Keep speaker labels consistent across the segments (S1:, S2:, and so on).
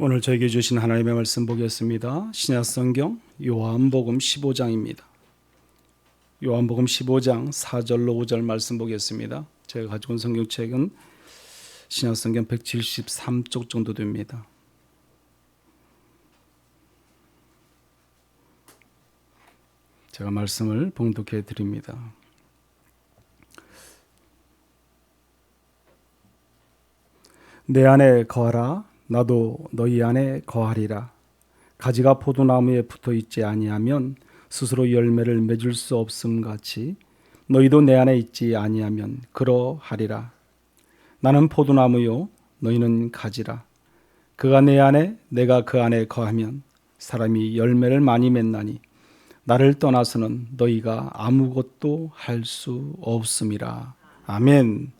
S1: 오늘 저에게 주신 하나님의 말씀 보겠습니다. 신약성경 요한복음 15장입니다. 요한복음 15장 4절로 5절 말씀 보겠습니다. 제가 가지고 온 성경책은 신약성경 173쪽 정도 됩니다. 제가 말씀을 봉독해 드립니다. 내 안에 거하라. 나도 너희 안에 거하리라. 가지가 포도나무에 붙어 있지 아니하면 스스로 열매를 맺을 수 없음 같이 너희도 내 안에 있지 아니하면 그러하리라. 나는 포도나무요 너희는 가지라. 그가 내 안에 내가 그 안에 거하면 사람이 열매를 많이 맺나니 나를 떠나서는 너희가 아무것도 할 수 없음이라. 아멘.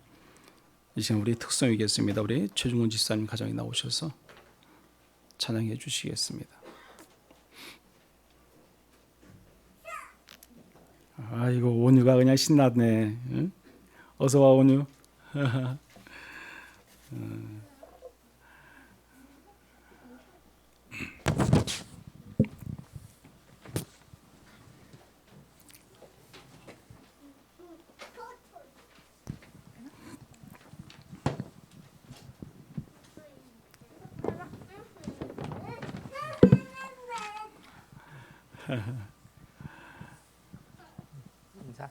S1: 이 시간 우리 특성이겠습니다. 우리 최중훈 집사님 가정에 나오셔서 찬양해 주시겠습니다. 이거 온유가 그냥 신났네. 응? 어서 와 온유.
S2: 인사.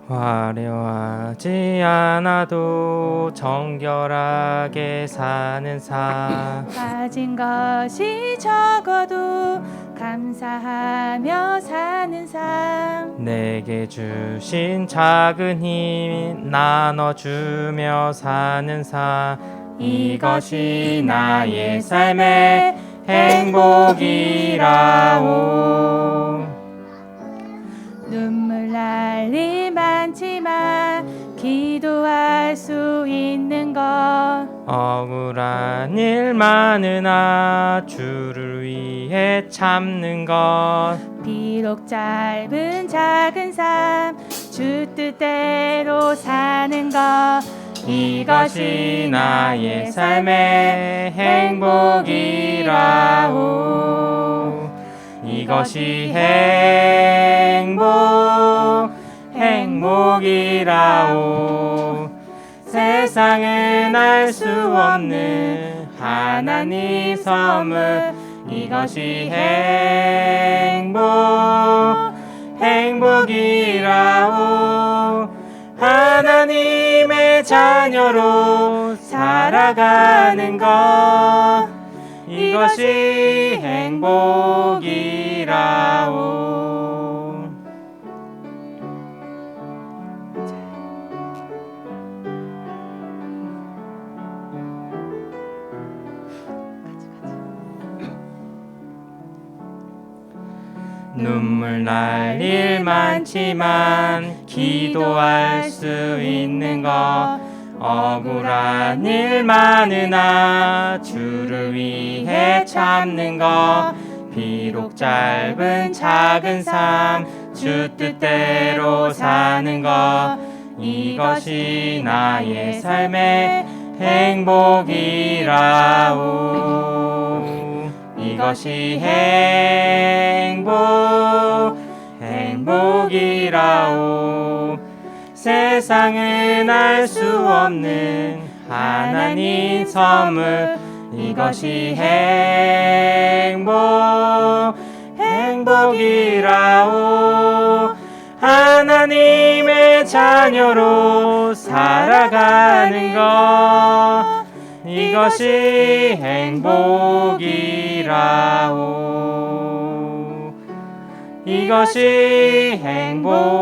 S2: 화려하지 않아도 정결하게 사는 삶.
S3: 가진 것이 적어도 감사하며 사는 삶.
S2: 내게 주신 작은 힘 나눠주며 사는 삶. 이것이 나의 삶의 행복이라오.
S3: 눈물 날 일 많지만 기도할 수 있는 것.
S2: 억울한 일 많으나 주를 위해 참는 것.
S3: 비록 짧은 작은 삶 주 뜻대로 사는 것.
S2: 이것이 나의 삶의 행복이라오. 이것이 행복이라오. 세상은 알 수 없는 하나님 선물. 이것이 행복이라오. 하나님의 자녀로 살아가는 것. 이것이 행복이라오. 눈물 날 일 많지만 기도할 수 있는 것. 억울한 일 많으나 주를 위해 참는 것. 비록 짧은 작은 삶 주 뜻대로 사는 것. 이것이 나의 삶의 행복이라오. 이것이 행복이라오. 세상은 알 수 없는 하나님 선물. 이것이 행복이라오. 하나님의 자녀로 살아가는 것. 이것이 행복이라오. 이것이 행복이라오.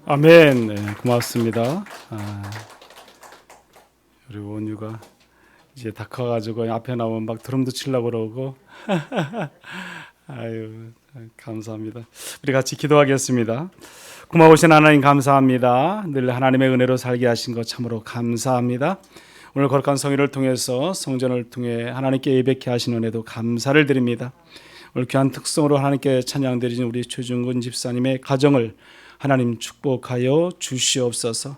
S1: 아멘. 네, 고맙습니다. 우리 원유가 이제 다 커가지고 앞에 나오면 막 드럼도 치려고 그러고. 아유, 감사합니다. 우리 같이 기도하겠습니다. 고마우신 하나님 감사합니다. 늘 하나님의 은혜로 살게 하신 것 참으로 감사합니다. 오늘 거룩한 성회를 통해서 성전을 통해 하나님께 예배케 하신 은혜도 감사를 드립니다. 오늘 귀한 특성으로 하나님께 찬양드리는 우리 최중근 집사님의 가정을 하나님 축복하여 주시옵소서.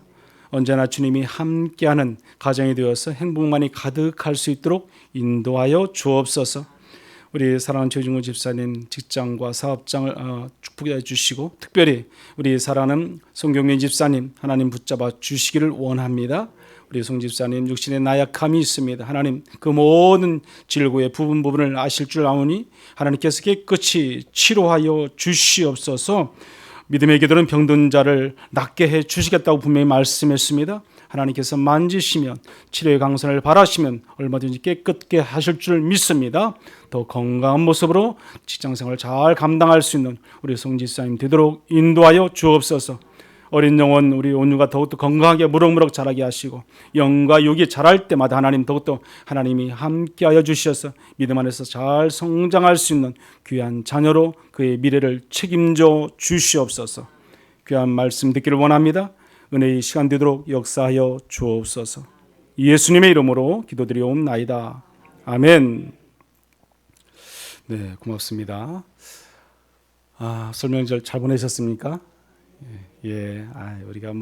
S1: 언제나 주님이 함께하는 가정이 되어서 행복만이 가득할 수 있도록 인도하여 주옵소서. 우리 사랑하는 최중근 집사님 직장과 사업장을 축복해 주시고, 특별히 우리 사랑하는 송경민 집사님 하나님 붙잡아 주시기를 원합니다. 우리 송 집사님 육신의 나약함이 있습니다. 하나님 그 모든 질고의 부분을 아실 줄 아오니 하나님께서 깨끗이 치료하여 주시옵소서. 믿음의 기도는 병든 자를 낫게 해 주시겠다고 분명히 말씀했습니다. 하나님께서 만지시면 치료의 강선을 바라시면 얼마든지 깨끗게 하실 줄 믿습니다. 더 건강한 모습으로 직장생활을 잘 감당할 수 있는 우리 송지사님 되도록 인도하여 주옵소서. 어린 영혼 우리 온유가 더욱더 건강하게 무럭무럭 자라게 하시고 영과 육이 자랄 때마다 하나님 더욱더 하나님이 함께하여 주셔서 믿음 안에서 잘 성장할 수 있는 귀한 자녀로 그의 미래를 책임져 주시옵소서. 귀한 말씀 듣기를 원합니다. 은혜의 시간 되도록 역사하여 주옵소서. 예수님의 이름으로 기도드리옵나이다. 아멘. 네, 고맙습니다. 설명절 잘 보내셨습니까? 예, 우리가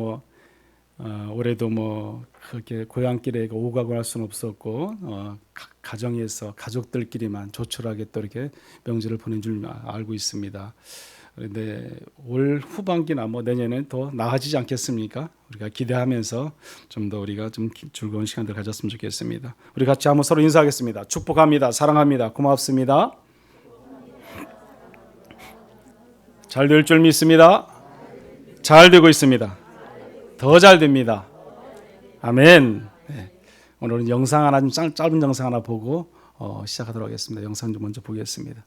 S1: 올해도 그렇게 고향길에 오고 가고 할 수는 없었고 가정에서 가족들끼리만 조촐하게 또 이렇게 명절을 보낸 줄 알고 있습니다. 그런데 올 후반기나 내년엔 더 나아지지 않겠습니까? 우리가 기대하면서 좀 더 우리가 좀 즐거운 시간들 가졌으면 좋겠습니다. 우리 같이 한번 서로 인사하겠습니다. 축복합니다. 사랑합니다. 고맙습니다. 잘 될 줄 믿습니다. 잘 되고 있습니다. 더 잘 됩니다. 아멘. 네. 오늘은 영상 하나, 좀 짧은 영상 하나 보고 시작하도록 하겠습니다. 영상 좀 먼저 보겠습니다.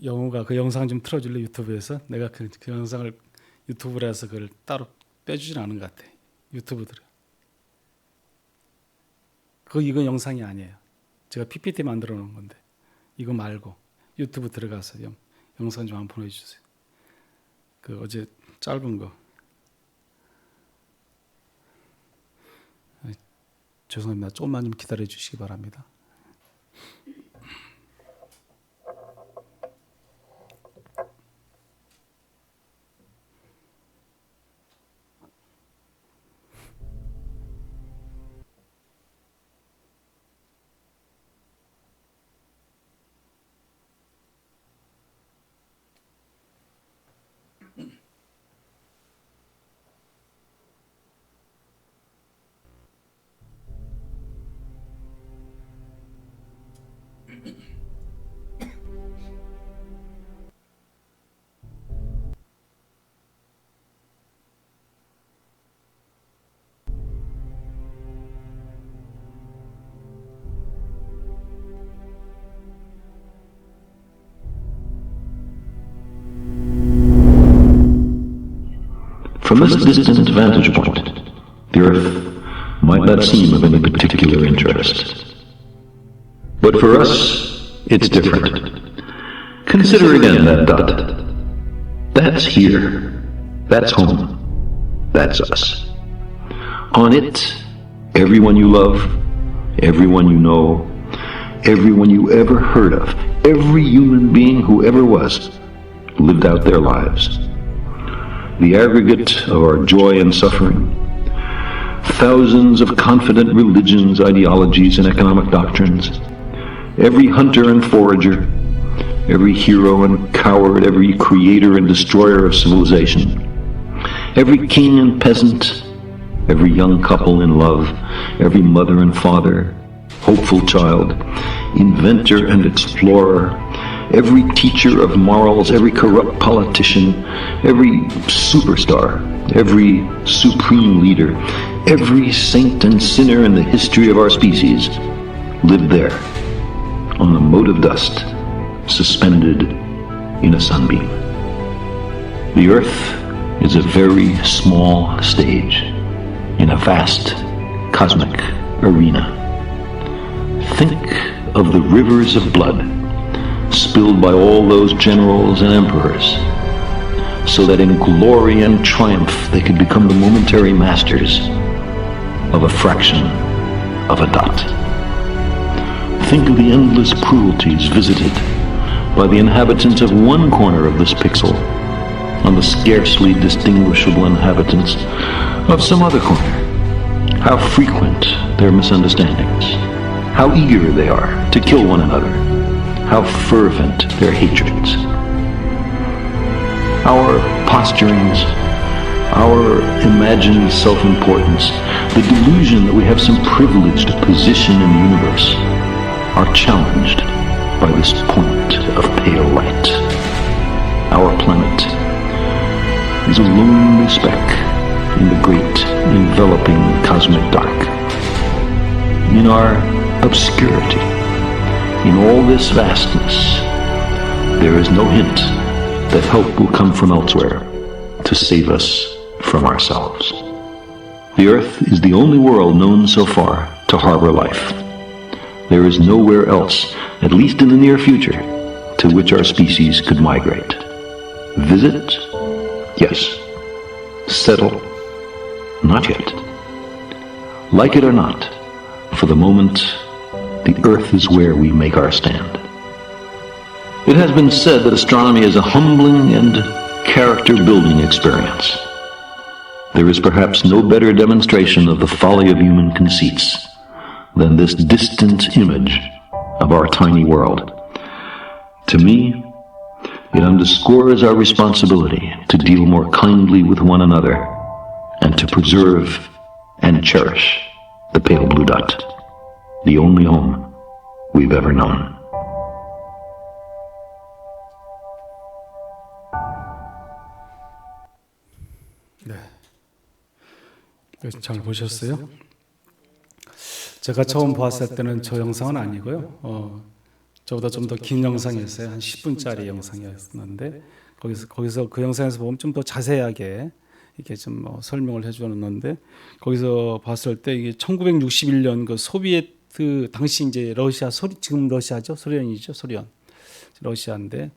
S1: 영우가 그 영상 좀 틀어줄래? 유튜브에서 내가 그 영상을 유튜브로 해서 그걸 따로 빼주진 않은 것 같아. 유튜브 들어. 이건 영상이 아니에요. 제가 PPT 만들어 놓은 건데 이거 말고 유튜브 들어가서 영상 좀 한번 보내주세요. 어제 짧은 거. 죄송합니다. 조금만 좀 기다려 주시기 바랍니다.
S4: From this distant vantage point, the earth might not seem of any particular interest. But for us, it's different. Consider again that dot. That's here. That's home. That's us. On it, everyone you love, everyone you know, everyone you ever heard of, every human being who ever was, lived out their lives. The aggregate of our joy and suffering, thousands of confident religions, ideologies, and economic doctrines, every hunter and forager, every hero and coward, every creator and destroyer of civilization, every king and peasant, every young couple in love, every mother and father, hopeful child, inventor and explorer, every teacher of morals, every corrupt politician, every superstar, every supreme leader, every saint and sinner in the history of our species lived there, on a mote of dust, suspended in a sunbeam. The Earth is a very small stage in a vast cosmic arena. Think of the rivers of blood spilled by all those generals and emperors, so that in glory and triumph they could become the momentary masters of a fraction of a dot. Think of the endless cruelties visited by the inhabitants of one corner of this pixel on the scarcely distinguishable inhabitants of some other corner. How frequent their misunderstandings, how eager they are to kill one another, how fervent their hatreds. Our posturings, our imagined self-importance, the delusion that we have some privileged position in the universe, are challenged by this point of pale light. Our planet is a lonely speck in the great enveloping cosmic dark. In our obscurity, in all this vastness, there is no hint that help will come from elsewhere to save us from ourselves. The Earth is the only world known so far to harbor life. There is nowhere else, at least in the near future, to which our species could migrate. Visit? Yes. Settle? Not yet. Like it or not, for the moment, the Earth is where we make our stand. It has been said that astronomy is a humbling and character-building experience. There is perhaps no better demonstration of the folly of human conceits than this distant image of our tiny world. To me, it underscores our responsibility to deal more kindly with one another and to preserve and cherish the pale blue dot, the only home we've ever known.
S1: 잘 보셨어요? 제가 처음 보았을 때는 저 영상은 아니고요. 저보다 좀 더 긴 영상이었어요. 한 10분짜리 영상이었는데 거기서 그 영상에서 보면 좀 더 자세하게 이렇게 좀 설명을 해주었는데 거기서 봤을 때 이게 1961년 그 소비에트 당시 이제 러시아 지금 러시아죠, 소련이죠, 소련 러시아인데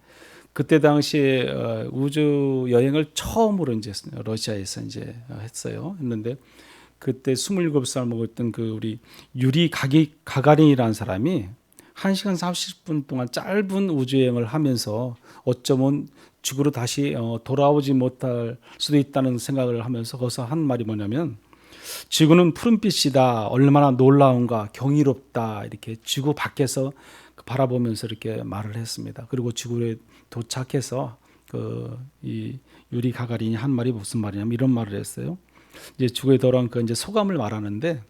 S1: 그때 당시에 우주 여행을 처음으로 이제 러시아에서 이제 했는데 그때 27살 먹었던 그 우리 유리 가가린이라는 사람이 1시간 30분 동안 짧은 우주 여행을 하면서 어쩌면 지구로 다시 돌아오지 못할 수도 있다는 생각을 하면서 거기서 한 말이 뭐냐면 지구는 푸른빛이다, 얼마나 놀라운가, 경이롭다, 이렇게 지구 밖에서 바라보면서 이렇게 말을 했습니다. 그리고 지구에 도착해서 이 유리 가가린이 한 말이 무슨 말이냐면 이런 말을 했어요. 이제 지구에 돌아온 그 이제 소감을 말하는데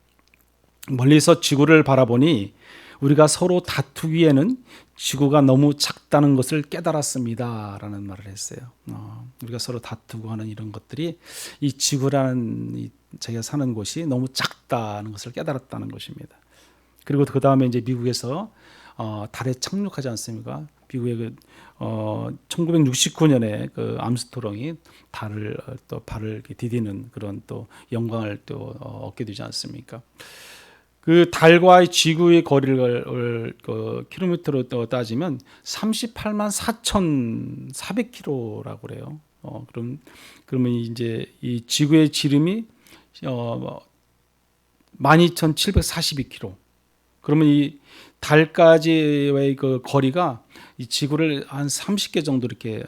S1: 멀리서 지구를 바라보니 우리가 서로 다투기에는 지구가 너무 작다는 것을 깨달았습니다라는 말을 했어요. 우리가 서로 다투고 하는 이런 것들이 이 지구라는 자기가 사는 곳이 너무 작다는 것을 깨달았다는 것입니다. 그리고 그 다음에 이제 미국에서 달에 착륙하지 않습니까? 미국의 1969년에 그 암스트롱이 달을 또 발을 디디는 그런 또 영광을 또 얻게 되지 않습니까? 그 달과의 지구의 거리를 킬로미터로 따지면 38만 4,400km라고 그래요. 그러면 이제 이 지구의 지름이 12,742km. 그러면 이 달까지의 그 거리가 이 지구를 한 30개 정도 이렇게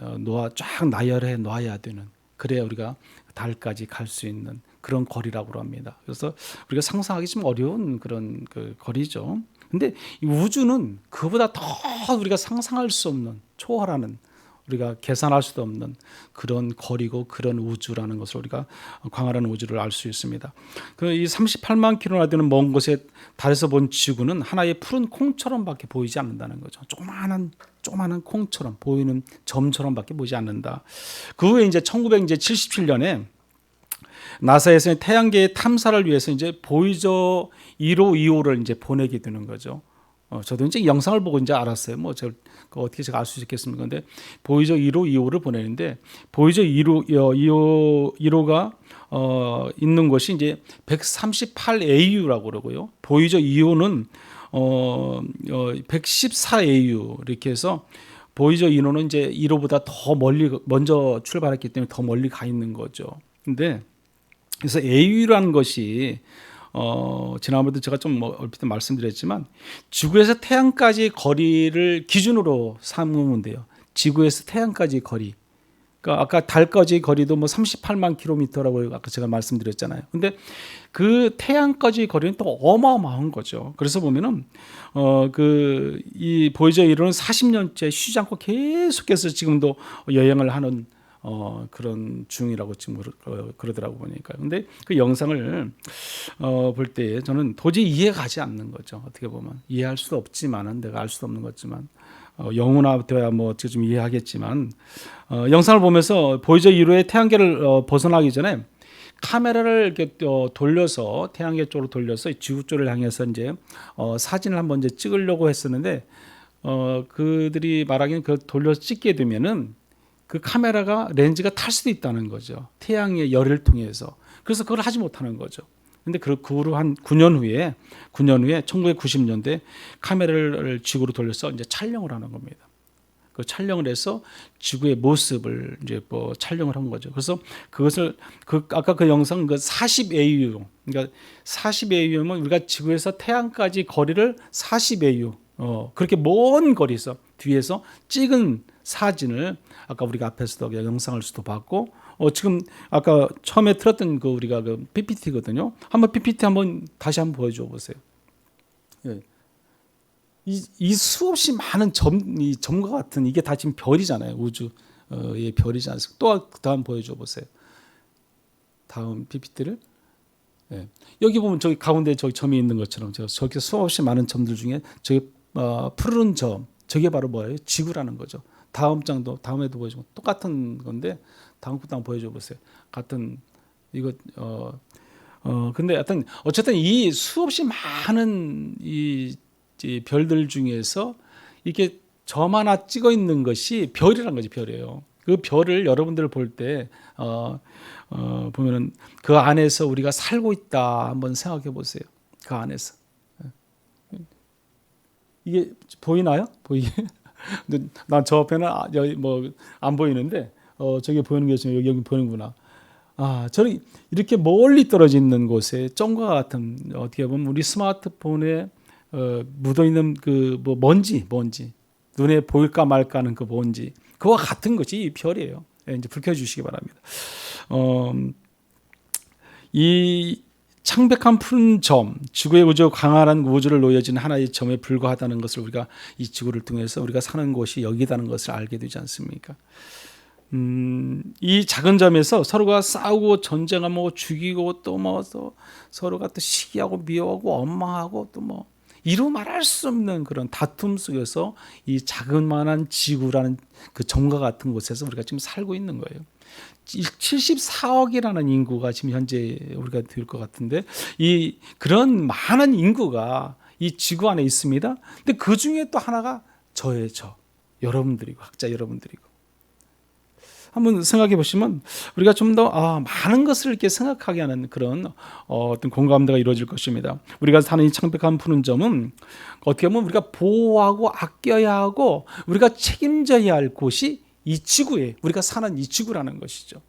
S1: 쫙 나열해 놔야 되는, 그래야 우리가 달까지 갈 수 있는 그런 거리라고 합니다. 그래서 우리가 상상하기 좀 어려운 그런 그 거리죠. 근데 이 우주는 그보다 더 우리가 상상할 수 없는, 초월하는, 우리가 계산할 수도 없는 그런 거리고 그런 우주라는 것을 우리가 광활한 우주를 알 수 있습니다. 이 38만 킬로나 되는 먼 곳에 달에서 본 지구는 하나의 푸른 콩처럼밖에 보이지 않는다는 거죠. 조그마한 콩처럼 보이는 점처럼밖에 보이지 않는다. 그 후에 이제 1977년에 나사에서 태양계의 탐사를 위해서 이제 보이저 1호, 2호를 이제 보내게 되는 거죠. 저도 이제 영상을 보고 이제 알았어요. 뭐 저 어떻게 제가 알 수 있겠습니까? 근데 보이저 1호, 2호를 보내는데 보이저 1호가 있는 곳이 이제 138AU라고 그러고요. 보이저 2호는 114AU 이렇게 해서 보이저 2호는 이제 1호보다 더 멀리 먼저 출발했기 때문에 더 멀리 가 있는 거죠. 근데 그래서 AU라는 것이 지난번에도 제가 좀 얼핏 말씀드렸지만 지구에서 태양까지 거리를 기준으로 삼으면 돼요. 지구에서 태양까지 거리. 그러니까 아까 달까지 거리도 뭐 38만 킬로미터라고 아까 제가 말씀드렸잖아요. 근데 그 태양까지 거리는 또 어마어마한 거죠. 그래서 보면은 이 보이저 1호는 40년째 쉬지 않고 계속해서 지금도 여행을 하는 그런 중이라고 지금 그러더라고 보니까. 근데 그 영상을 볼 때 저는 도저히 이해가 가지 않는 거죠. 어떻게 보면 이해할 수도 없지만은 내가 알 수도 없는 거지만 영혼아 돼야 뭐 어떻게 좀 이해하겠지만 영상을 보면서 보이저 1호의 태양계를 벗어나기 전에 카메라를 이렇게 돌려서 태양계 쪽으로 돌려서 지구 쪽을 향해서 이제 사진을 한번 이제 찍으려고 했었는데 그들이 말하기는 그 돌려서 찍게 되면은 그 카메라가 렌즈가 탈 수도 있다는 거죠. 태양의 열을 통해서. 그래서 그걸 하지 못하는 거죠. 근데 그 후로 한 9년 후에 1990년대 카메라를 지구로 돌려서 이제 촬영을 하는 겁니다. 그 촬영을 해서 지구의 모습을 이제 뭐 촬영을 한 거죠. 그래서 그것을 아까 그 영상 40AU, 그러니까 40AU면 우리가 지구에서 태양까지 거리를 40AU, 그렇게 먼 거리에서 뒤에서 찍은 사진을 아까 우리가 앞에서도 영상을 수도 봤고 지금 아까 처음에 틀었던 그 우리가 그 PPT거든요. 한번 PPT 한번 다시 한번 보여줘 보세요. 예. 이 수없이 많은 점과 같은 이게 다 지금 별이잖아요. 우주의 별이지 않습니까? 또 다음 보여줘 보세요. 다음 PPT를. 예. 여기 보면 저기 가운데 저기 점이 있는 것처럼 저기 수없이 많은 점들 중에 저기 푸른 점 저게 바로 뭐예요? 지구라는 거죠. 다음 장도 다음에도 보여주고 똑같은 건데 다음 장 보여줘 보세요. 같은 이거 근데 어쨌든 이 수없이 많은 이 별들 중에서 이렇게 점 하나 찍어 있는 것이 별이라는 거지. 별이에요. 그 별을 여러분들 볼 때 보면은 그 안에서 우리가 살고 있다 한번 생각해 보세요. 그 안에서 이게 보이나요? 보이게? 난 저 앞에는 뭐 안 보이는데 저기 보이는 게 있으면 여기 보이는구나. 저는 이렇게 멀리 떨어져 있는 곳에 점과 같은 어떻게 보면 우리 스마트폰에 묻어 있는 그 뭐 먼지 눈에 보일까 말까 하는 그 먼지 그와 같은 것이 이 별이에요. 이제 불 켜주시기 바랍니다. 이 창백한 푸른 점, 지구의 우주 광활한 우주를 놓여진 하나의 점에 불과하다는 것을 우리가 이 지구를 통해서 우리가 사는 곳이 여기다는 것을 알게 되지 않습니까? 이 작은 점에서 서로가 싸우고 전쟁하고 죽이고 또 뭐 서로가 또 시기하고 미워하고 원망하고 또 뭐 이루 말할 수 없는 그런 다툼 속에서 이 자그마한 지구라는 그 점과 같은 곳에서 우리가 지금 살고 있는 거예요. 74억이라는 인구가 지금 현재 우리가 될 것 같은데 그런 많은 인구가 이 지구 안에 있습니다. 근데 그 중에 또 하나가 저예요. 여러분들이고 학자 여러분들이고. 한번 생각해 보시면 우리가 좀 더 많은 것을 이렇게 생각하게 하는 그런 어떤 공감대가 이루어질 것입니다. 우리가 사는 이 창백한 푸른 점은 어떻게 보면 우리가 보호하고 아껴야 하고 우리가 책임져야 할 곳이 이 지구에 우리가 사는 이 지구라는 것이죠.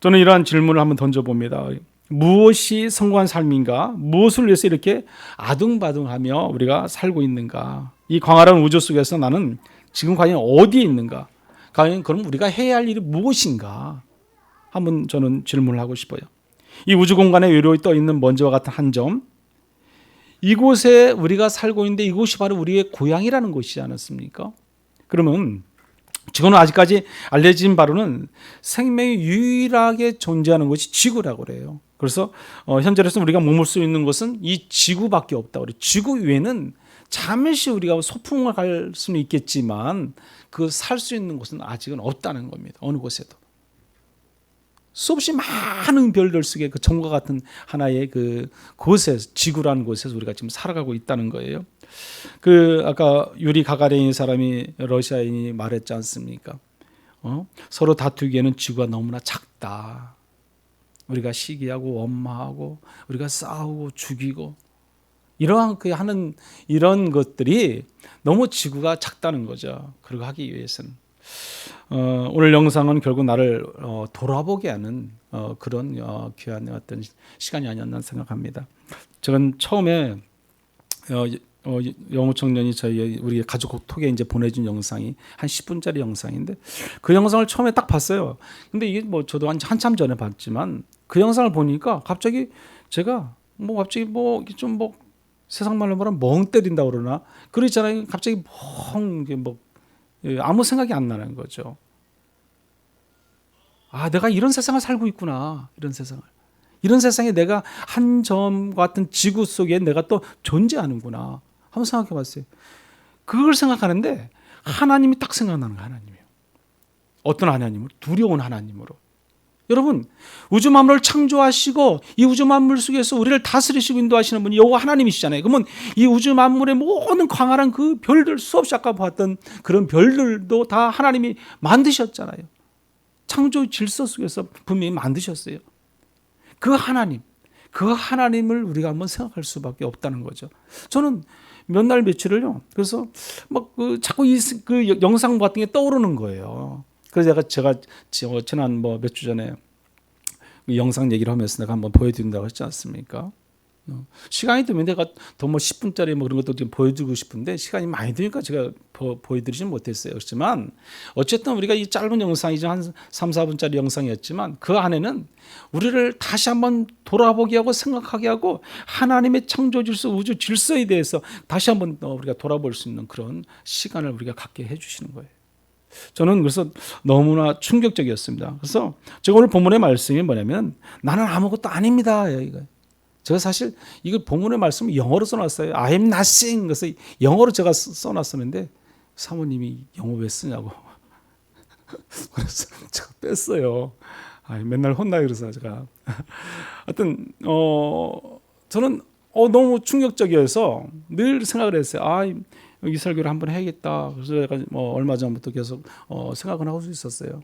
S1: 저는 이러한 질문을 한번 던져봅니다. 무엇이 성공한 삶인가? 무엇을 위해서 이렇게 아둥바둥하며 우리가 살고 있는가? 이 광활한 우주 속에서 나는 지금 과연 어디에 있는가? 과연 그럼 우리가 해야 할 일이 무엇인가? 한번 저는 질문을 하고 싶어요. 이 우주 공간에 외로이 떠 있는 먼지와 같은 한 점, 이곳에 우리가 살고 있는데 이곳이 바로 우리의 고향이라는 곳이지 않았습니까? 그러면 지금은 아직까지 알려진 바로는 생명이 유일하게 존재하는 것이 지구라고 그래요. 그래서 현재로서 우리가 머물 수 있는 곳은 이 지구밖에 없다. 우리 지구 위에는 잠시 우리가 소풍을 갈 수는 있겠지만 그 살 수 있는 곳은 아직은 없다는 겁니다. 어느 곳에도. 수없이 많은 별들 속에 그 점과 같은 하나의 그 곳에서, 지구라는 곳에서 우리가 지금 살아가고 있다는 거예요. 그 아까 유리 가가린 사람이, 러시아인이 말했지 않습니까? 서로 다투기에는 지구가 너무나 작다. 우리가 시기하고 원망하고 우리가 싸우고 죽이고 이러한 그 하는 이런 것들이 너무 지구가 작다는 거죠. 그러고 하기 위해서는 오늘 영상은 결국 나를 돌아보게 하는 그런 귀한 어떤 시간이 아니었나 생각합니다. 저는 처음에 영호 청년이 우리 가족 톡에 이제 보내준 영상이 한 10분짜리 영상인데 그 영상을 처음에 딱 봤어요. 근데 이게 뭐 저도 한참 전에 봤지만 그 영상을 보니까 갑자기 제가 좀 세상 말로 말하면 멍 때린다 그러나 그러잖아요. 갑자기 아무 생각이 안 나는 거죠. 아, 내가 이런 세상을 살고 있구나. 이런 세상에 내가 한 점 같은 지구 속에 내가 또 존재하는구나. 한번 생각해 봤어요. 그걸 생각하는데 하나님이 딱 생각나는 거예요. 하나님이요. 어떤 하나님으로? 두려운 하나님으로. 여러분, 우주 만물을 창조하시고 이 우주 만물 속에서 우리를 다스리시고 인도하시는 분이 여호와 하나님이시잖아요. 그러면 이 우주 만물의 모든 광활한 그 별들, 수없이 아까 봤던 그런 별들도 다 하나님이 만드셨잖아요. 창조 질서 속에서 분명히 만드셨어요. 그 하나님을 우리가 한번 생각할 수밖에 없다는 거죠. 저는 몇 날 며칠을요. 그래서 자꾸 그 영상 같은 게 떠오르는 거예요. 그래서 제가 지난 몇 주 전에 영상 얘기를 하면서 내가 한번 보여드린다고 했지 않습니까? 시간이 되면 내가 더 10분짜리 그런 것도 좀 보여드리고 싶은데 시간이 많이 드니까 제가 보여드리지는 못했어요. 그렇지만 어쨌든 우리가 이 짧은 영상이 한 3, 4분짜리 영상이었지만 그 안에는 우리를 다시 한번 돌아보게 하고 생각하게 하고 하나님의 창조 질서, 우주 질서에 대해서 다시 한번 우리가 돌아볼 수 있는 그런 시간을 우리가 갖게 해주시는 거예요. 저는 그래서 너무나 충격적이었습니다. 그래서 제가 오늘 본문의 말씀이 뭐냐면 나는 아무것도 아닙니다. 이거. 제가 사실 이거 본문의 말씀을 영어로 써놨어요. I am nothing. 그래서 영어로 제가 써놨었는데 사모님이 영어 왜 쓰냐고. 그래서 제가 뺐어요. 맨날 혼나요. 그래서 제가 하여튼 저는 너무 충격적이어서 늘 생각을 했어요. 이 설교를 한번 해야겠다. 그래서 제가 얼마 전부터 계속 생각을 하고 있었어요.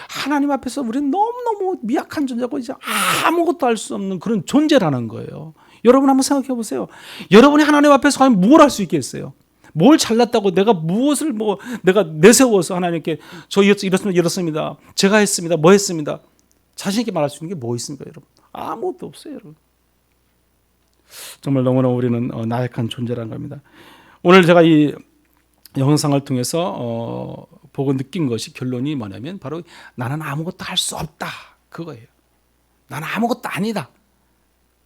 S1: 하나님 앞에서 우리는 너무너무 미약한 존재고 이제 아무것도 할 수 없는 그런 존재라는 거예요. 여러분 한번 생각해 보세요. 여러분이 하나님 앞에서 과연 뭘 할 수 있겠어요? 뭘 잘났다고 내가 무엇을 내가 내세워서 하나님께 저 이렇습니다. 제가 했습니다. 뭐 했습니다. 자신 있게 말할 수 있는 게 뭐 있습니까, 여러분? 아무것도 없어요, 여러분. 정말 너무나 우리는 나약한 존재라는 겁니다. 오늘 제가 이 영상을 통해서 보고 느낀 것이 결론이 뭐냐면 바로 나는 아무것도 할 수 없다. 그거예요. 나는 아무것도 아니다.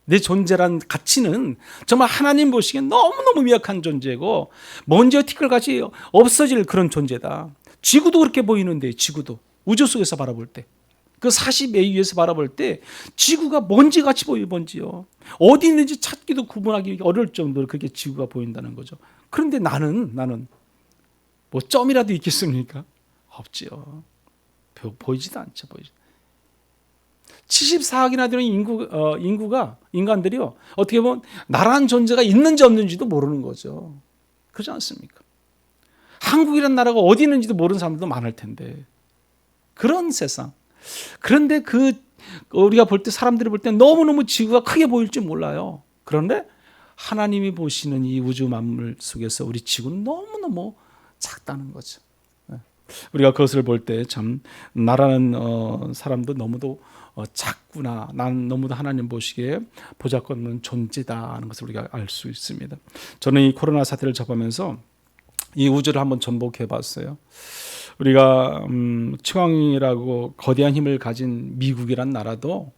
S1: 내 존재란 가치는 정말 하나님 보시기엔 너무너무 미약한 존재고 먼지와 티끌같이 없어질 그런 존재다. 지구도 그렇게 보이는데 지구도 우주 속에서 바라볼 때 그 40A 위에서 바라볼 때 지구가 먼지같이 보여요. 먼지요. 어디 있는지 찾기도 구분하기 어려울 정도로 그렇게 지구가 보인다는 거죠. 그런데 나는 뭐 점이라도 있겠습니까? 없지요. 보이지도 않죠. 74억이나 되는 인간들이요. 어떻게 보면 나라는 존재가 있는지 없는지도 모르는 거죠. 그렇지 않습니까? 한국이라는 나라가 어디 있는지도 모르는 사람들도 많을 텐데 그런 세상. 그런데 우리가 볼 때 사람들이 볼 때 너무너무 지구가 크게 보일지 몰라요. 그런데 하나님이 보시는 이 우주 만물 속에서 우리 지구는 너무너무 작다는 거죠. 우리가 그것을 볼 때 참 나라는 사람도 너무도 작구나. 난 너무도 하나님 보시기에 보잘것없는 존재다 하는 것을 우리가 알 수 있습니다. 저는 이 코로나 사태를 접하면서 이 우주를 한번 전복해 봤어요. 우리가 치왕이라고 거대한 힘을 가진 미국이란 나라도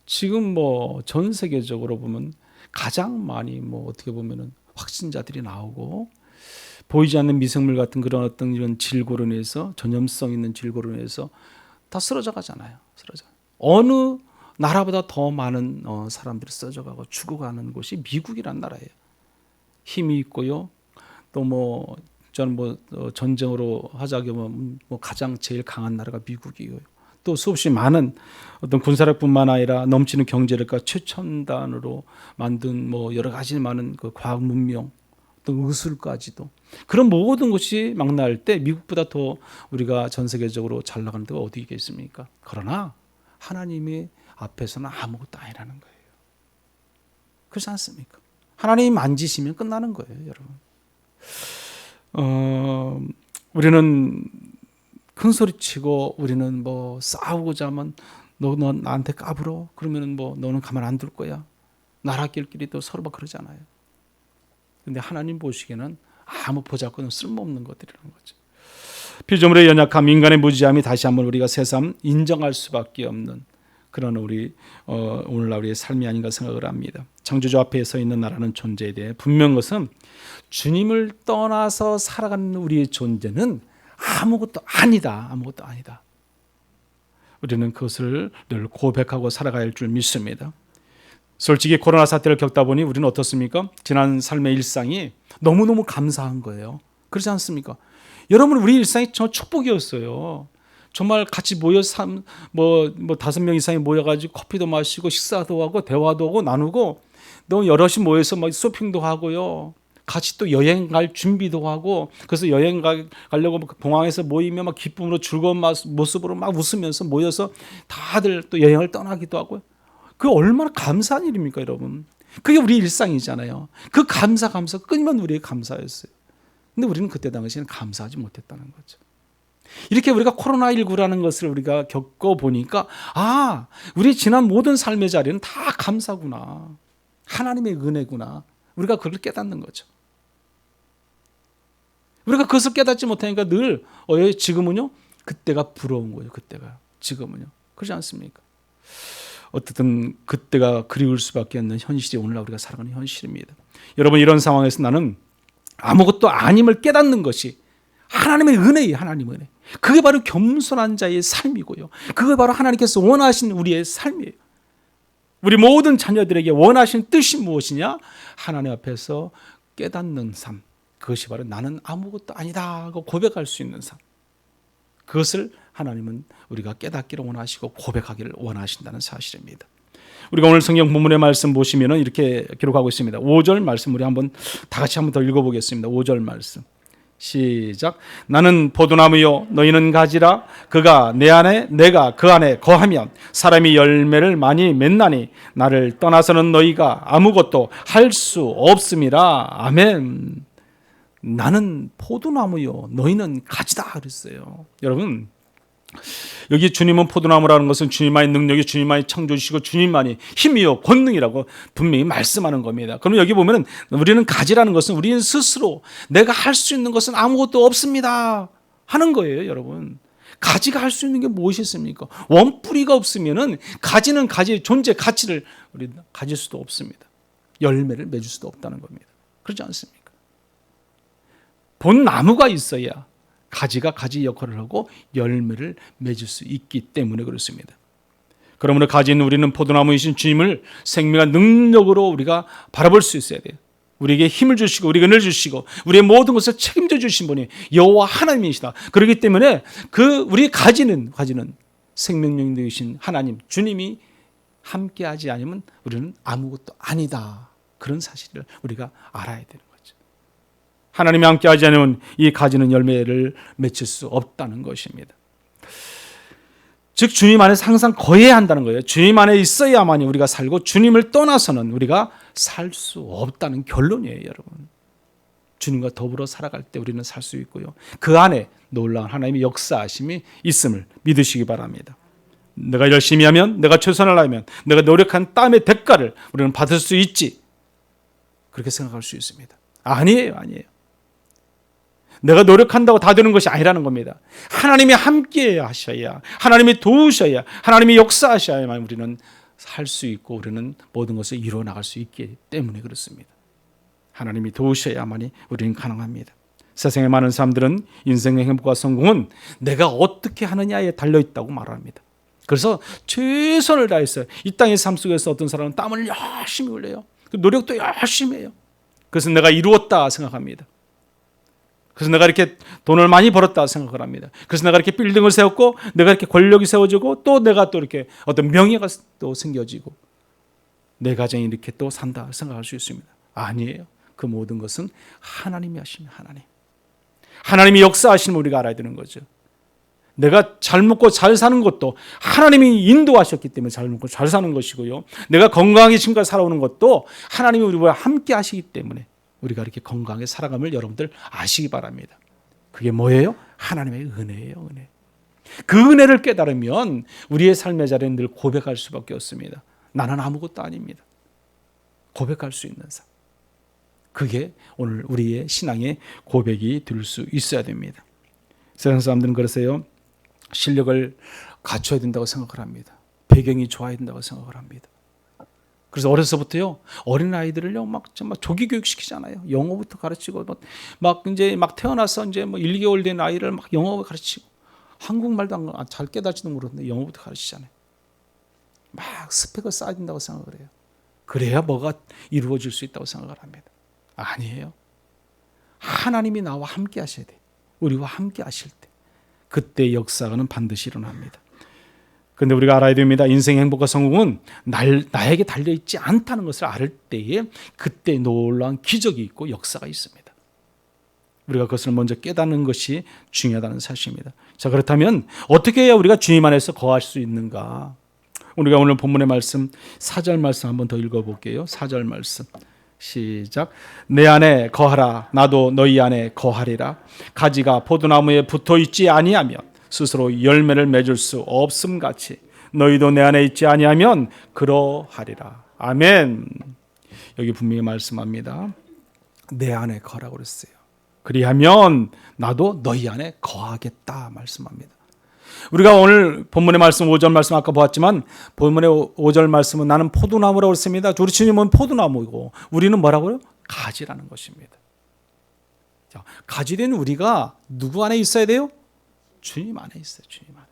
S1: 지금 전 세계적으로 보면 가장 많이 어떻게 보면은 확진자들이 나오고 보이지 않는 미생물 같은 그런 어떤 이런 질고로 인해서 전염성 있는 질고로 인해서 다 쓰러져 가잖아요. 어느 나라보다 더 많은 사람들이 쓰러져 가고 죽어가는 곳이 미국이란 나라예요. 힘이 있고요. 또 저는 전쟁으로 하자면 가장 제일 강한 나라가 미국이에요. 또 수없이 많은 어떤 군사력뿐만 아니라 넘치는 경제력과 최첨단으로 만든 뭐 여러 가지 많은 그 과학 문명, 또 의술까지도 그런 모든 것이 망라할 때 미국보다 더 우리가 전 세계적으로 잘 나가는 데가 어디 있겠습니까? 그러나 하나님의 앞에서는 아무것도 아니라는 거예요. 그렇지 않습니까? 하나님이 만지시면 끝나는 거예요, 여러분. 우리는 큰 소리치고 우리는 뭐 싸우고자 하면 너 나한테 까불어? 그러면은 뭐 너는 가만 안 둘 거야. 나라끼리도 서로 막 그러잖아요. 근데 하나님 보시기에는 아무 보잘것없는 쓸모없는 것들이라는 거죠. 피조물의 연약함, 인간의 무지함이 다시 한번 우리가 새삼 인정할 수밖에 없는 그런 오늘날 우리의 삶이 아닌가 생각을 합니다. 창조주 앞에 서 있는 나라는 존재에 대해 분명한 것은 주님을 떠나서 살아가는 우리의 존재는 아무것도 아니다. 아무것도 아니다. 우리는 그것을 늘 고백하고 살아가야 할 줄 믿습니다. 솔직히 코로나 사태를 겪다 보니 우리는 어떻습니까? 지난 삶의 일상이 너무너무 감사한 거예요. 그렇지 않습니까? 여러분, 우리 일상이 저 축복이었어요. 정말 같이 모여 뭐 5명 이상이 모여가지고 커피도 마시고 식사도 하고 대화도 하고 나누고 너무 여럿이 모여서 막 쇼핑도 하고요. 같이 또 여행 갈 준비도 하고 그래서 여행 가려고 공항에서 모이면 막 기쁨으로 즐거운 모습으로 막 웃으면서 모여서 다들 또 여행을 떠나기도 하고요. 그게 얼마나 감사한 일입니까, 여러분? 그게 우리 일상이잖아요. 그 감사 끊이면 우리의 감사였어요. 근데 우리는 그때 당시에는 감사하지 못했다는 거죠. 이렇게 우리가 코로나19라는 것을 우리가 겪어보니까 우리 지난 모든 삶의 자리는 다 감사구나. 하나님의 은혜구나. 우리가 그걸 깨닫는 거죠. 우리가 그것을 깨닫지 못하니까 늘 지금은요? 그때가 부러운 거예요. 그때가. 지금은요. 그렇지 않습니까? 어쨌든 그때가 그리울 수밖에 없는 현실이 오늘날 우리가 살아가는 현실입니다. 여러분, 이런 상황에서 나는 아무것도 아님을 깨닫는 것이 하나님의 은혜예요. 하나님의 은혜. 그게 바로 겸손한 자의 삶이고요. 그게 바로 하나님께서 원하신 우리의 삶이에요. 우리 모든 자녀들에게 원하신 뜻이 무엇이냐? 하나님 앞에서 깨닫는 삶. 그것이 바로 나는 아무것도 아니다 하고 고백할 수 있는 삶. 그것을 하나님은 우리가 깨닫기를 원하시고 고백하기를 원하신다는 사실입니다. 우리가 오늘 성경 본문의 말씀 보시면 이렇게 기록하고 있습니다. 5절 말씀 우리 한번 다 같이 한번 더 읽어보겠습니다. 5절 말씀. 시작. 나는 포도나무요 너희는 가지라. 그가 내 안에 내가 그 안에 거하면 사람이 열매를 많이 맺나니 나를 떠나서는 너희가 아무것도 할 수 없음이라. 아멘. 나는 포도나무요 너희는 가지다 그랬어요. 여러분, 여기 주님은 포도나무라는 것은 주님만의 능력이 주님만의 창조주시고 주님만의 힘이요 권능이라고 분명히 말씀하는 겁니다. 그럼 여기 보면은 우리는 가지라는 것은 우리는 스스로 내가 할 수 있는 것은 아무것도 없습니다 하는 거예요. 여러분, 가지가 할 수 있는 게 무엇이 있습니까? 원뿌리가 없으면은 가지는 가지의 존재 가치를 우리 가질 수도 없습니다. 열매를 맺을 수도 없다는 겁니다. 그렇지 않습니까? 본 나무가 있어야 가지가 가지 역할을 하고 열매를 맺을 수 있기 때문에 그렇습니다. 그러므로 가진 우리는 포도나무이신 주님을 생명의 능력으로 우리가 바라볼 수 있어야 돼요. 우리에게 힘을 주시고 우리에게 은혜를 주시고 우리의 모든 것을 책임져 주신 분이 여호와 하나님이시다. 그렇기 때문에 우리 가지는 생명력 되신 하나님 주님이 함께하지 않으면 우리는 아무것도 아니다. 그런 사실을 우리가 알아야 되는 거죠. 하나님이 함께하지 않으면 이 가지는 열매를 맺을 수 없다는 것입니다. 즉 주님 안에서 항상 거해야 한다는 거예요. 주님 안에 있어야만이 우리가 살고 주님을 떠나서는 우리가 살 수 없다는 결론이에요. 여러분, 주님과 더불어 살아갈 때 우리는 살 수 있고요. 그 안에 놀라운 하나님의 역사하심이 있음을 믿으시기 바랍니다. 내가 열심히 하면, 내가 최선을 다하면, 내가 노력한 땀의 대가를 우리는 받을 수 있지, 그렇게 생각할 수 있습니다. 아니에요. 내가 노력한다고 다 되는 것이 아니라는 겁니다. 하나님이 함께 하셔야, 하나님이 도우셔야, 하나님이 역사하셔야만 우리는 살 수 있고 우리는 모든 것을 이루어 나갈 수 있기 때문에 그렇습니다. 하나님이 도우셔야만이 우리는 가능합니다. 세상의 많은 사람들은 인생의 행복과 성공은 내가 어떻게 하느냐에 달려있다고 말합니다. 그래서 최선을 다했어요. 이 땅의 삶 속에서 어떤 사람은 땀을 열심히 흘려요. 노력도 열심히 해요. 그래서 내가 이루었다 생각합니다. 그래서 내가 이렇게 돈을 많이 벌었다 생각을 합니다. 그래서 내가 이렇게 빌딩을 세웠고 내가 이렇게 권력이 세워지고 또 내가 또 이렇게 어떤 명예가 또 생겨지고 내 가정이 이렇게 또 산다 생각할 수 있습니다. 아니에요. 그 모든 것은 하나님이 하시는 하나님. 하나님이 역사하시는 우리가 알아야 되는 거죠. 내가 잘 먹고 잘 사는 것도 하나님이 인도하셨기 때문에 잘 먹고 잘 사는 것이고요. 내가 건강하게 지금까지 살아오는 것도 하나님이 우리와 함께 하시기 때문에 우리가 이렇게 건강하게 살아감을 여러분들 아시기 바랍니다. 그게 뭐예요? 하나님의 은혜예요. 은혜. 그 은혜를 깨달으면 우리의 삶의 자리는 늘 고백할 수밖에 없습니다. 나는 아무것도 아닙니다. 고백할 수 있는 삶. 그게 오늘 우리의 신앙의 고백이 될 수 있어야 됩니다. 세상 사람들은 그러세요. 실력을 갖춰야 된다고 생각을 합니다. 배경이 좋아야 된다고 생각을 합니다. 그래서 어려서부터요 어린 아이들을요 막 조기 교육 시키잖아요. 영어부터 가르치고 막 이제 막 태어나서 이제 뭐 1, 2개월 된 아이를 막 영어 가르치고 한국말도 잘 깨닫지도 모르는데 영어부터 가르치잖아요. 막 스펙을 쌓아야 된다고 생각을 해요. 그래야 뭐가 이루어질 수 있다고 생각을 합니다. 아니에요. 하나님이 나와 함께 하셔야 돼요. 우리와 함께 하실 때 그때 역사는 반드시 일어납니다. 그런데 우리가 알아야 됩니다. 인생의 행복과 성공은 나에게 달려있지 않다는 것을 알 때에 그때 놀라운 기적이 있고 역사가 있습니다. 우리가 그것을 먼저 깨닫는 것이 중요하다는 사실입니다. 자, 그렇다면 어떻게 해야 우리가 주님 안에서 거할 수 있는가? 우리가 오늘 본문의 말씀 4절 말씀 한번 더 읽어볼게요. 4절 말씀 시작. 내 안에 거하라 나도 너희 안에 거하리라. 가지가 포도나무에 붙어있지 아니하면 스스로 열매를 맺을 수 없음같이 너희도 내 안에 있지 아니하면 그러하리라. 아멘. 여기 분명히 말씀합니다. 내 안에 거하라고 그랬어요. 그리하면 나도 너희 안에 거하겠다 말씀합니다. 우리가 오늘 본문의 말씀 5절 말씀 아까 보았지만 본문의 5절 말씀은 나는 포도나무라고 했습니다. 우리 주님은 포도나무이고 우리는 뭐라고요? 가지라는 것입니다. 자, 가지된 우리가 누구 안에 있어야 돼요? 주님 안에 있어요. 주님 안에.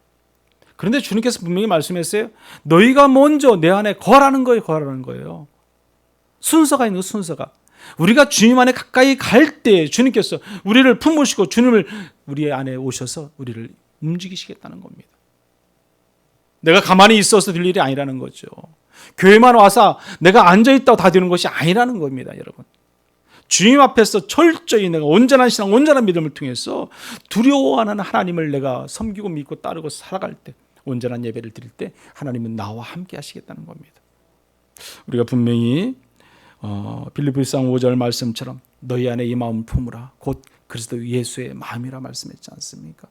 S1: 그런데 주님께서 분명히 말씀했어요. 너희가 먼저 내 안에 거하라는 거예요. 거하라는 거예요. 순서가 있는 거 순서가. 우리가 주님 안에 가까이 갈 때 주님께서 우리를 품으시고 주님을 우리 안에 오셔서 우리를 움직이시겠다는 겁니다. 내가 가만히 있어서 될 일이 아니라는 거죠. 교회만 와서 내가 앉아있다고 다 되는 것이 아니라는 겁니다. 여러분. 주님 앞에서 철저히 내가 온전한 신앙, 온전한 믿음을 통해서 두려워하는 하나님을 내가 섬기고 믿고 따르고 살아갈 때 온전한 예배를 드릴 때 하나님은 나와 함께 하시겠다는 겁니다. 우리가 분명히 빌립보서 5절 말씀처럼 너희 안에 이 마음 품으라 곧 그리스도 예수의 마음이라 말씀했지 않습니까?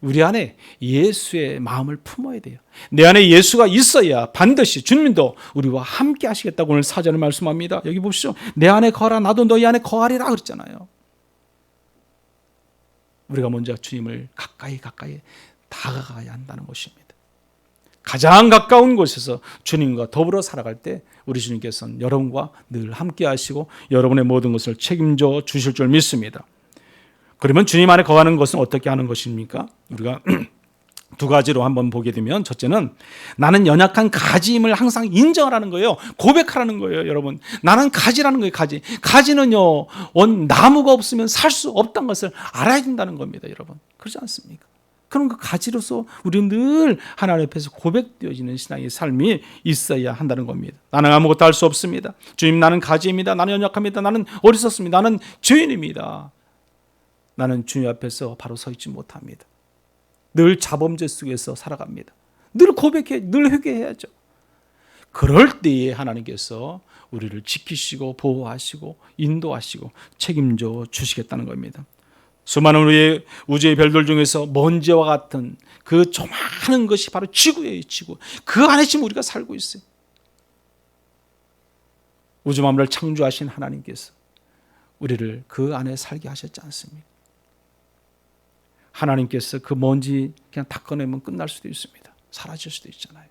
S1: 우리 안에 예수의 마음을 품어야 돼요. 내 안에 예수가 있어야 반드시 주님도 우리와 함께 하시겠다고 오늘 4절을 말씀합니다. 여기 보시죠. 내 안에 거하라 나도 너희 안에 거하리라 그랬잖아요. 우리가 먼저 주님을 가까이 다가가야 한다는 것입니다. 가장 가까운 곳에서 주님과 더불어 살아갈 때 우리 주님께서는 여러분과 늘 함께 하시고 여러분의 모든 것을 책임져 주실 줄 믿습니다. 그러면 주님 안에 거하는 것은 어떻게 하는 것입니까? 우리가 두 가지로 한번 보게 되면 첫째는 나는 연약한 가지임을 항상 인정을 하는 거예요. 고백하라는 거예요. 여러분 나는 가지라는 거예요. 가지는요 나무가 없으면 살 수 없다는 것을 알아야 된다는 겁니다. 여러분 그렇지 않습니까? 그럼 그 가지로서 우리는 늘 하나님 앞에서 고백되어지는 신앙의 삶이 있어야 한다는 겁니다. 나는 아무것도 할 수 없습니다. 주님 나는 가지입니다. 나는 연약합니다. 나는 어리석습니다. 나는 죄인입니다. 나는 주님 앞에서 바로 서 있지 못합니다. 늘 자범죄 속에서 살아갑니다. 늘 고백해, 늘 회개해야죠. 그럴 때에 하나님께서 우리를 지키시고 보호하시고 인도하시고 책임져 주시겠다는 겁니다. 수많은 우리의 우주의 별들 중에서 먼지와 같은 그 조그마한 것이 바로 지구예요. 지구. 그 안에 지금 우리가 살고 있어요. 우주 만물을 창조하신 하나님께서 우리를 그 안에 살게 하셨지 않습니까? 하나님께서 그 먼지 그냥 닦아내면 끝날 수도 있습니다. 사라질 수도 있잖아요.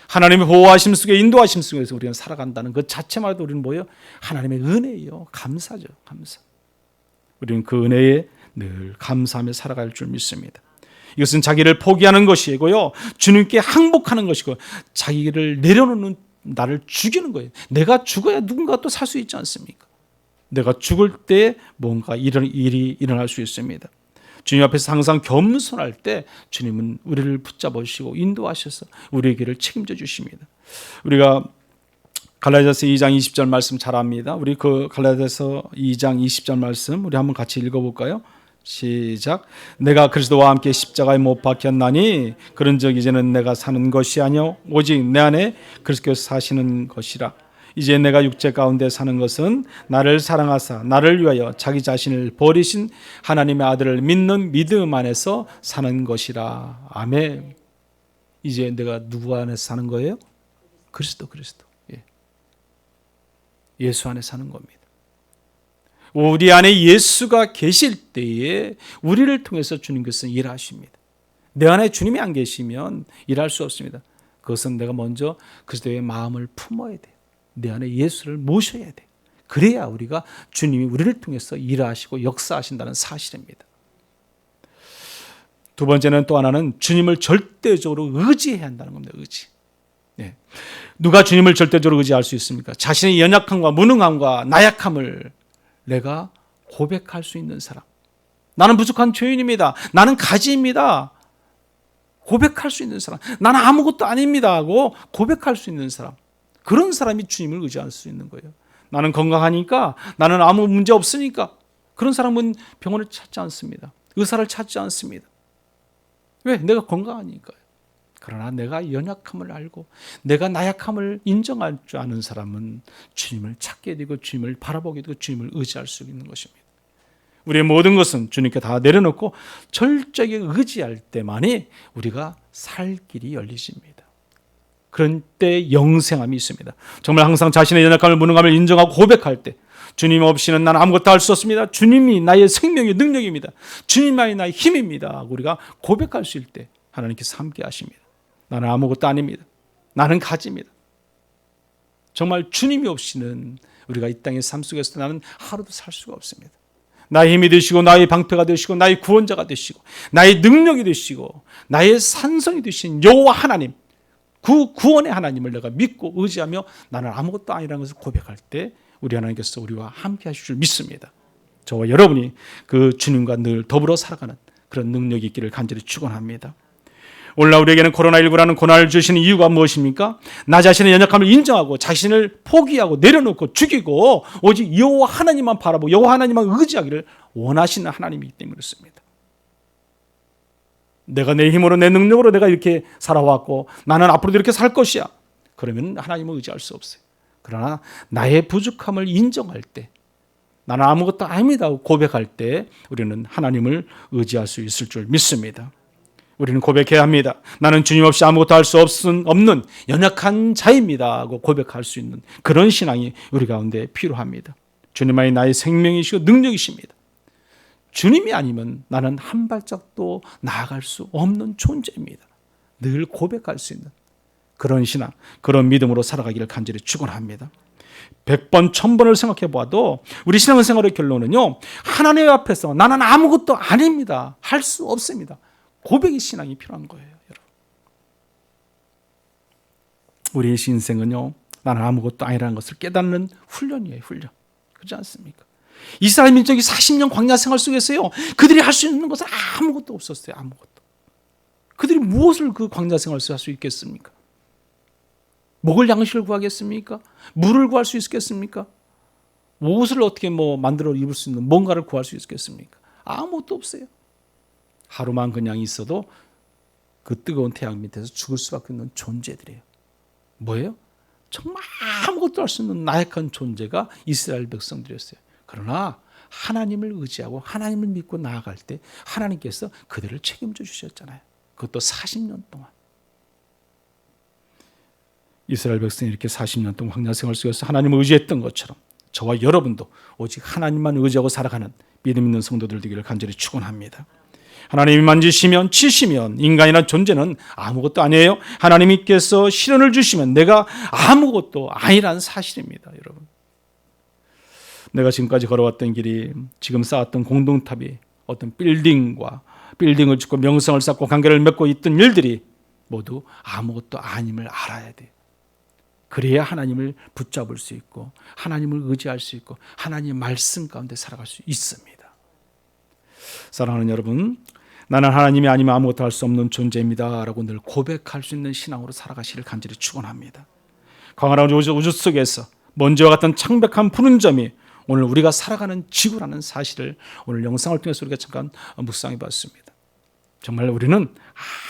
S1: 하나님의 보호하심 속에 인도하심 속에서 우리가 살아간다는 그 자체만 해도 우리는 뭐예요? 하나님의 은혜예요. 감사죠. 감사. 우리는 그 은혜에 늘 감사하며 살아갈 줄 믿습니다. 이것은 자기를 포기하는 것이고요. 주님께 항복하는 것이고 자기를 내려놓는 나를 죽이는 거예요. 내가 죽어야 누군가 또 살 수 있지 않습니까? 내가 죽을 때 뭔가 이런 일이 일어날 수 있습니다. 주님 앞에서 항상 겸손할 때 주님은 우리를 붙잡으시고 인도하셔서 우리의 길을 책임져 주십니다. 우리가 갈라디아서 2장 20절 말씀 잘 압니다. 우리 그 갈라디아서 2장 20절 말씀 우리 한번 같이 읽어볼까요? 시작. 내가 그리스도와 함께 십자가에 못 박혔나니 그런즉 이제는 내가 사는 것이 아니요 오직 내 안에 그리스도께서 사시는 것이라. 이제 내가 육체 가운데 사는 것은 나를 사랑하사 나를 위하여 자기 자신을 버리신 하나님의 아들을 믿는 믿음 안에서 사는 것이라. 아멘. 이제 내가 누구 안에서 사는 거예요? 그리스도. 예. 예수 안에 사는 겁니다. 우리 안에 예수가 계실 때에 우리를 통해서 주님께서 일하십니다. 내 안에 주님이 안 계시면 일할 수 없습니다. 그것은 내가 먼저 그리스도의 마음을 품어야 돼요. 내 안에 예수를 모셔야 돼. 그래야 우리가 주님이 우리를 통해서 일하시고 역사하신다는 사실입니다. 두 번째는 또 하나는 주님을 절대적으로 의지해야 한다는 겁니다. 의지. 네. 누가 주님을 절대적으로 의지할 수 있습니까? 자신의 연약함과 무능함과 나약함을 내가 고백할 수 있는 사람. 나는 부족한 죄인입니다. 나는 가지입니다. 고백할 수 있는 사람. 나는 아무것도 아닙니다 하고 고백할 수 있는 사람. 그런 사람이 주님을 의지할 수 있는 거예요. 나는 건강하니까, 나는 아무 문제 없으니까. 그런 사람은 병원을 찾지 않습니다. 의사를 찾지 않습니다. 왜? 내가 건강하니까요. 그러나 내가 연약함을 알고 내가 나약함을 인정할 줄 아는 사람은 주님을 찾게 되고 주님을 바라보게 되고 주님을 의지할 수 있는 것입니다. 우리의 모든 것은 주님께 다 내려놓고 철저하게 의지할 때만이 우리가 살 길이 열리십니다. 그런 때 영생함이 있습니다. 정말 항상 자신의 연약함을 무능함을 인정하고 고백할 때 주님 없이는 나는 아무것도 할 수 없습니다. 주님이 나의 생명의 능력입니다. 주님만이 나의 힘입니다. 우리가 고백할 수 있을 때 하나님께서 함께 하십니다. 나는 아무것도 아닙니다. 나는 가지입니다. 정말 주님이 없이는 우리가 이 땅의 삶 속에서 나는 하루도 살 수가 없습니다. 나의 힘이 되시고 나의 방패가 되시고 나의 구원자가 되시고 나의 능력이 되시고 나의 산성이 되신 여호와 하나님, 구원의 하나님을 내가 믿고 의지하며 나는 아무것도 아니라는 것을 고백할 때 우리 하나님께서 우리와 함께 하실 줄 믿습니다. 저와 여러분이 그 주님과 늘 더불어 살아가는 그런 능력이 있기를 간절히 축원합니다. 오늘날 우리에게는 코로나19라는 고난을 주시는 이유가 무엇입니까? 나 자신의 연약함을 인정하고 자신을 포기하고 내려놓고 죽이고 오직 여호와 하나님만 바라보고 여호와 하나님만 의지하기를 원하시는 하나님이기 때문에 그렇습니다. 내가 내 힘으로 내 능력으로 내가 이렇게 살아왔고 나는 앞으로도 이렇게 살 것이야. 그러면 하나님을 의지할 수 없어요. 그러나 나의 부족함을 인정할 때 나는 아무것도 아닙니다 하고 고백할 때 우리는 하나님을 의지할 수 있을 줄 믿습니다. 우리는 고백해야 합니다. 나는 주님 없이 아무것도 할 수 없는 연약한 자입니다 하고 고백할 수 있는 그런 신앙이 우리 가운데 필요합니다. 주님만이 나의 생명이시고 능력이십니다. 주님이 아니면 나는 한 발짝도 나아갈 수 없는 존재입니다. 늘 고백할 수 있는 그런 신앙, 그런 믿음으로 살아가기를 간절히 축원합니다. 100번, 1000번을 생각해 보아도 우리 신앙생활의 결론은요, 하나님 앞에서 나는 아무것도 아닙니다. 할 수 없습니다. 고백의 신앙이 필요한 거예요, 여러분. 우리의 인생은요, 나는 아무것도 아니라는 것을 깨닫는 훈련이에요, 훈련. 그렇지 않습니까? 이스라엘 민족이 40년 광야 생활 속에서요, 그들이 할 수 있는 것은 아무것도 없었어요, 아무것도. 그들이 무엇을 그 광야 생활 속에서 할 수 있겠습니까? 먹을 양식을 구하겠습니까? 물을 구할 수 있겠습니까? 옷을 어떻게 만들어 입을 수 있는 뭔가를 구할 수 있겠습니까? 아무것도 없어요. 하루만 그냥 있어도 그 뜨거운 태양 밑에서 죽을 수밖에 없는 존재들이에요. 뭐예요? 정말 아무것도 할 수 없는 나약한 존재가 이스라엘 백성들이었어요. 그러나 하나님을 의지하고 하나님을 믿고 나아갈 때 하나님께서 그들을 책임져 주셨잖아요. 그것도 40년 동안. 이스라엘 백성이 이렇게 40년 동안 광야 생활 속에서 하나님을 의지했던 것처럼 저와 여러분도 오직 하나님만 의지하고 살아가는 믿음 있는 성도들 되기를 간절히 축원합니다. 하나님이 만지시면 치시면 인간이란 존재는 아무것도 아니에요. 하나님께서 시련을 주시면 내가 아무것도 아니라는 사실입니다, 여러분. 내가 지금까지 걸어왔던 길이 지금 쌓았던 공동탑이 어떤 빌딩을 짓고 명성을 쌓고 관계를 맺고 있던 일들이 모두 아무것도 아님을 알아야 돼요. 그래야 하나님을 붙잡을 수 있고 하나님을 의지할 수 있고 하나님의 말씀 가운데 살아갈 수 있습니다. 사랑하는 여러분, 나는 하나님이 아니면 아무것도 할 수 없는 존재입니다 라고 늘 고백할 수 있는 신앙으로 살아가시길 간절히 축원합니다. 광활한 우주 속에서 먼지와 같은 창백한 푸른 점이 오늘 우리가 살아가는 지구라는 사실을 오늘 영상을 통해서 우리가 잠깐 묵상해 봤습니다. 정말 우리는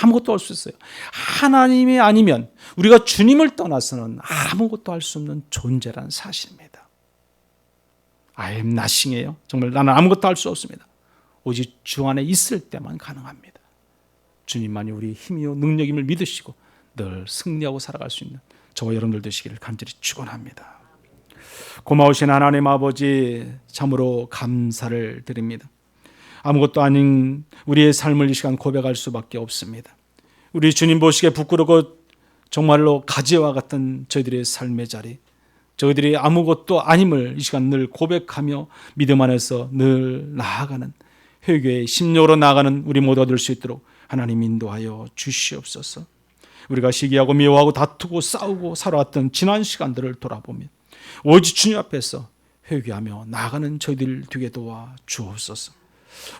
S1: 아무것도 할 수 있어요. 하나님이 아니면 우리가 주님을 떠나서는 아무것도 할 수 없는 존재라는 사실입니다. I am nothing이에요. 정말 나는 아무것도 할 수 없습니다. 오직 주 안에 있을 때만 가능합니다. 주님만이 우리의 힘이요 능력임을 믿으시고 늘 승리하고 살아갈 수 있는 저와 여러분들 되시기를 간절히 축원합니다. 고마우신 하나님 아버지, 참으로 감사를 드립니다. 아무것도 아닌 우리의 삶을 이 시간 고백할 수밖에 없습니다. 우리 주님 보시기에 부끄럽고 정말로 가지와 같은 저희들의 삶의 자리, 저희들이 아무것도 아님을 이 시간 늘 고백하며 믿음 안에서 늘 나아가는 회개의 심령으로 나아가는 우리 모두가 될 수 있도록 하나님 인도하여 주시옵소서. 우리가 시기하고 미워하고 다투고 싸우고 살아왔던 지난 시간들을 돌아보며 오직 주님 앞에서 회개하며 나아가는 저희들 되게 도와 주옵소서.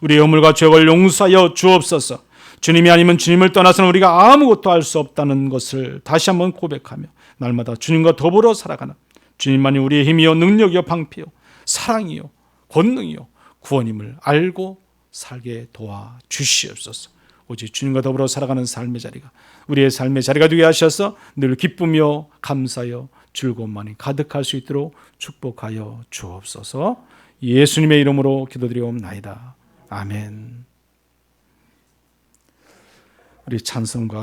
S1: 우리의 허물과 죄를 용서하여 주옵소서. 주님이 아니면 주님을 떠나서는 우리가 아무것도 할 수 없다는 것을 다시 한번 고백하며 날마다 주님과 더불어 살아가는 주님만이 우리의 힘이요 능력이요 방패요 사랑이요 권능이요 구원임을 알고 살게 도와 주시옵소서. 오직 주님과 더불어 살아가는 삶의 자리가 우리의 삶의 자리가 되게 하셔서 늘 기쁘며 감사하여 즐거움만이 가득할 수 있도록 축복하여 주옵소서. 예수님의 이름으로 기도드리옵나이다. 아멘. 우리 찬송가